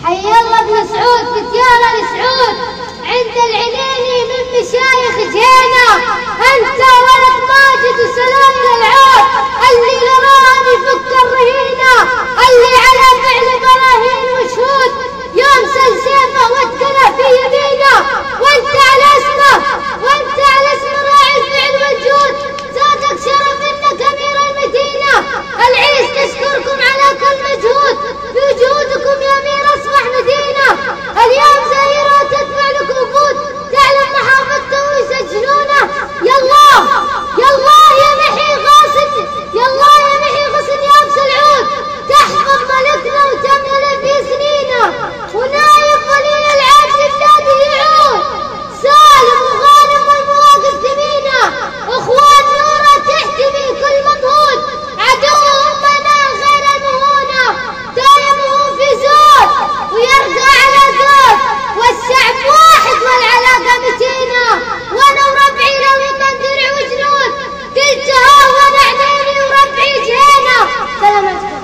حي الله ابن سعود فتيان ال سعود عند العنيني من مشايخ جينا. انت ولد ماجد وسلام العود اللي لران يفك الرهينه، اللي على فعل براهين وشهود يمسل سيفه واتكله في يمينه. وانت على اسمه راعي الفعل والجود، زادك شرف انك امير المدينه. العيس تشكركم على كل مجهود، بوجودكم يا امير اصبح مدينه. اليوم زهيره تتبع لك وفود، تعلم محافظته ويسجلونه. يالله يا محي غاسل، يالله يا محي غسل يا ابو سلعود، تحفظ ملكنا وتملى في سنينه. ونايب ولي العهد بلاده يعود، سالم وغانم والمواقف ثمينه. اخوان نوره تحتمي كل مضهود، عدوهم بنا غير المهونه. دايمه في زود ويرجع على زود، والشعب واحد والعلاقه متينه. وانا وربعي لو يمن درع وجنود، قلت هون عيني وربعي جينا. سلام عليكم.